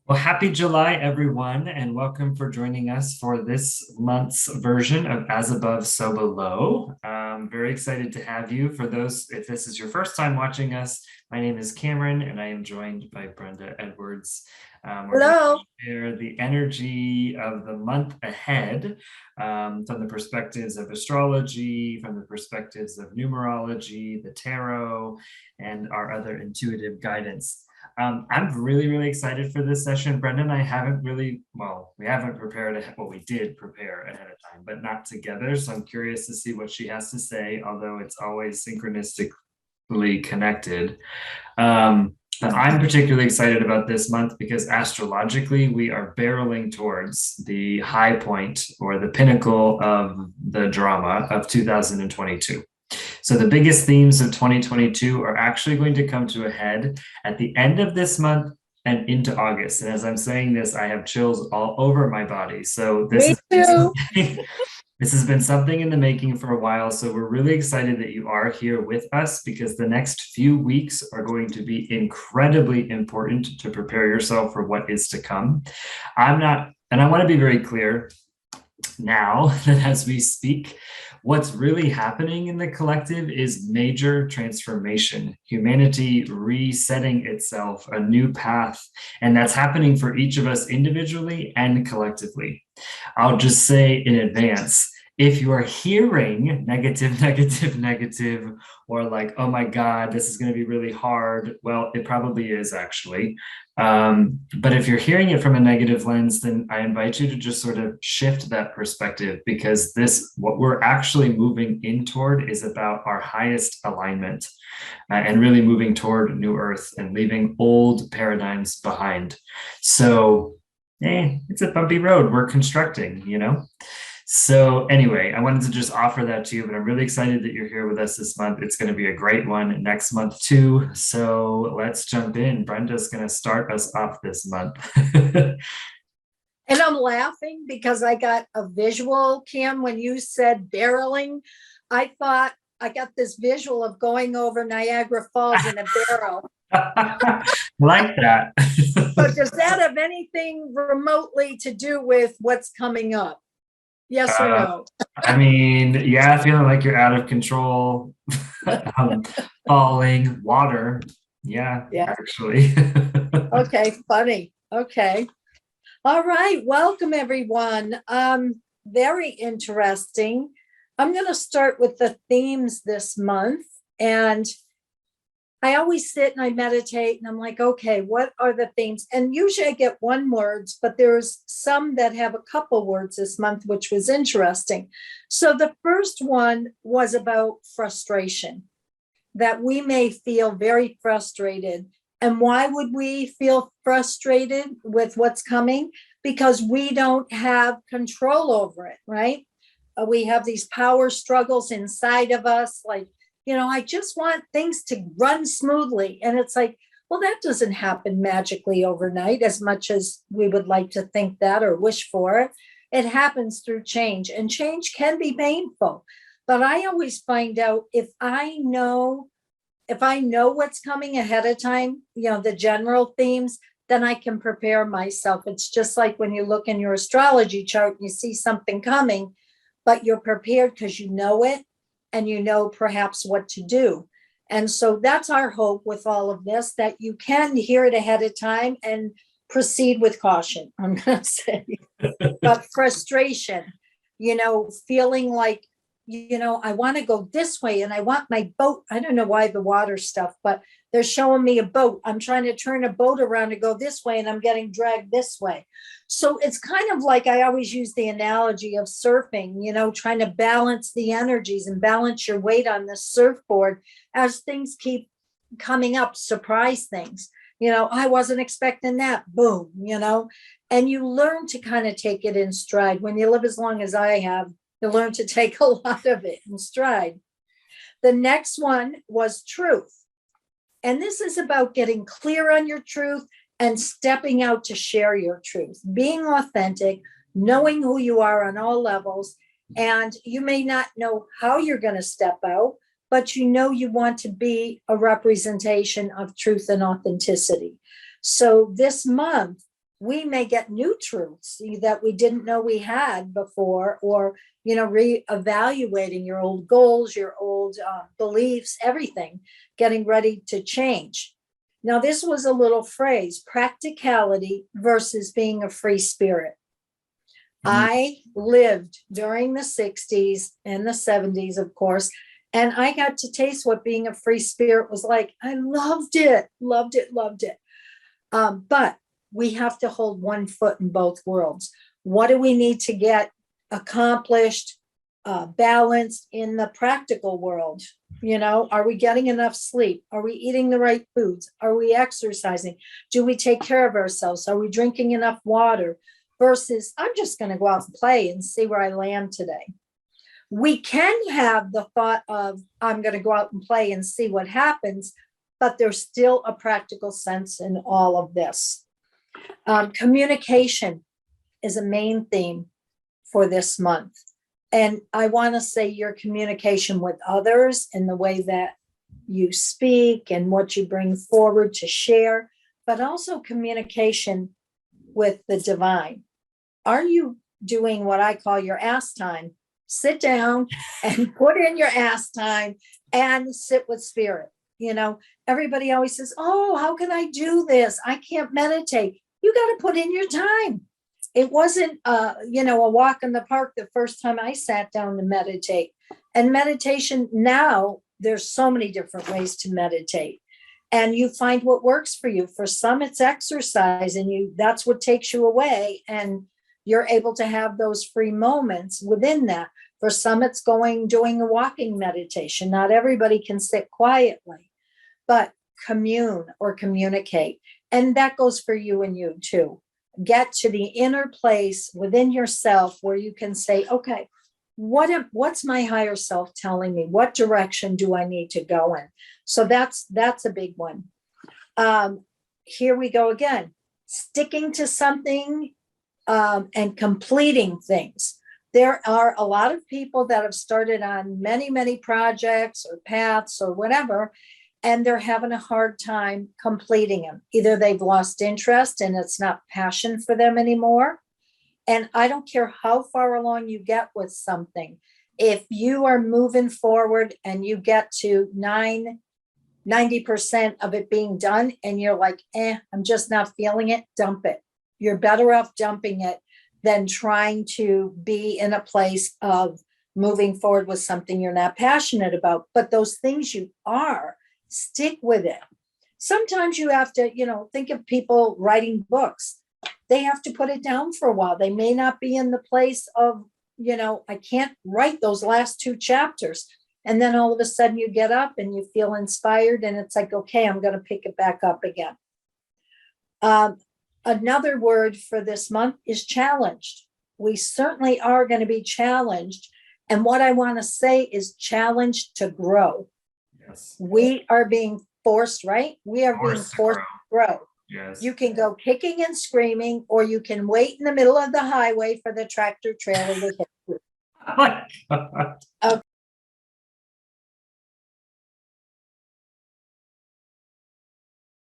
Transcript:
Well, happy July, everyone, and welcome for joining us for this month's version of As Above, So Below. Very excited to have you. For those, if this is your first time watching us, my name is Cameron, and I am joined by Brenda Edwards. We're going Hello. to share the energy of the month ahead from the perspectives of astrology, from the perspectives of numerology, the tarot, and our other intuitive guidance. I'm really excited for this session. Brenda and I haven't really, well, we haven't prepared, well, we did prepare ahead of time, but not together. So I'm curious to see what she has to say, although it's always synchronistically connected. But I'm particularly excited about this month because astrologically, we are barreling towards the high point or the pinnacle of the drama of 2022. So the biggest themes of 2022 are actually going to come to a head at the end of this month and into August. And as I'm saying this, I have chills all over my body. So Me too. this has been something in the making for a while. So we're really excited that you are here with us because the next few weeks are going to be incredibly important to prepare yourself for what is to come. I'm not, and I want to be very clear now that as we speak, what's really happening in the collective is major transformation, humanity resetting itself, a new path. And that's happening for each of us individually and collectively. I'll just say in advance, if you are hearing negative, or like, oh my God, this is going to be really hard, well, it probably is actually. But if you're hearing it from a negative lens, then I invite you to just sort of shift that perspective because what we're actually moving in toward is about our highest alignment and really moving toward new earth and leaving old paradigms behind. So, it's a bumpy road we're constructing. So anyway, I wanted to just offer that to you, but I'm really excited that you're here with us this month. It's going to be a great one next month too. So let's jump in. Brenda's going to start us off this month. And I'm laughing because I got a visual, Kim, when you said barreling. I thought I got this visual of going over Niagara Falls in a barrel. Like that. But does that have anything remotely to do with what's coming up? Yes or Uh, no? I mean, yeah, feeling like you're out of control, um, falling, water. Yeah, Yeah. actually. Okay, funny. Okay. All right. Welcome, everyone. Very interesting. I'm going to start with the themes this month. And I always sit and I meditate and I'm like, okay, what are the themes? And usually I get one words, but there's some that have a couple words this month, which was interesting. So the first one was about frustration, that we may feel very frustrated. And why would we feel frustrated with what's coming? Because we don't have control over it, right? We have these power struggles inside of us, like, I just want things to run smoothly. And it's like, well, that doesn't happen magically overnight as much as we would like to think that or wish for it. It happens through change, and change can be painful. But I always find out if I know what's coming ahead of time, the general themes, then I can prepare myself. It's just like when you look in your astrology chart and you see something coming, but you're prepared because you know it and you know perhaps what to do. And so that's our hope with all of this, that you can hear it ahead of time and proceed with caution, I'm going to say. But frustration, feeling like, I want to go this way and I want my boat. I don't know why the water stuff, but they're showing me a boat. I'm trying to turn a boat around to go this way and I'm getting dragged this way. So it's kind of like I always use the analogy of surfing, trying to balance the energies and balance your weight on the surfboard as things keep coming up, surprise things. I wasn't expecting that. Boom, and you learn to kind of take it in stride. When you live as long as I have, you learn to take a lot of it in stride. The next one was truth. And this is about getting clear on your truth and stepping out to share your truth, being authentic, knowing who you are on all levels. And you may not know how you're going to step out, but you want to be a representation of truth and authenticity. So this month, we may get new truths that we didn't know we had before, or, reevaluating your old goals, your old beliefs, everything, getting ready to change. Now, this was a little phrase, practicality versus being a free spirit. I lived during the 60s and the 70s, of course, and I got to taste what being a free spirit was like. I loved it, loved it, loved it. But we have to hold one foot in both worlds. What do we need to get accomplished, balanced in the practical world? Are we getting enough sleep? Are we eating the right foods? Are we exercising? Do we take care of ourselves? Are we drinking enough water? Versus, I'm just going to go out and play and see where I land today. We can have the thought of, I'm going to go out and play and see what happens, but there's still a practical sense in all of this. Communication is a main theme for this month. And I want to say your communication with others in the way that you speak and what you bring forward to share, but also communication with the divine. Are you doing what I call your ass time? Sit down and put in your ass time and sit with spirit. Everybody always says, oh, how can I do this? I can't meditate. You got to put in your time. It wasn't, a walk in the park the first time I sat down to meditate. And meditation now, there's so many different ways to meditate. And you find what works for you. For some, it's exercise, and that's what takes you away. And you're able to have those free moments within that. For some, it's doing a walking meditation. Not everybody can sit quietly, but commune or communicate. And that goes for you and you too. Get to the inner place within yourself where you can say, okay, what's my higher self telling me? What direction do I need to go in? So that's a big one. Here we go again, sticking to something and completing things. There are a lot of people that have started on many, many projects or paths or whatever, and they're having a hard time completing them. Either they've lost interest and it's not passion for them anymore. And I don't care how far along you get with something. If you are moving forward and you get to 90% of it being done and you're like, I'm just not feeling it, dump it. You're better off dumping it than trying to be in a place of moving forward with something you're not passionate about. But those things you are, stick with it. Sometimes you have to, think of people writing books. They have to put it down for a while. They may not be in the place of, I can't write those last 2 chapters. And then all of a sudden you get up and you feel inspired and it's like, okay, I'm going to pick it back up again. Another word for this month is challenged. We certainly are going to be challenged. And what I want to say is challenged to grow. Yes. We are being forced, right? We are being forced to grow. Yes. You can go kicking and screaming, or you can wait in the middle of the highway for the tractor trailer to hit you. Oh my God.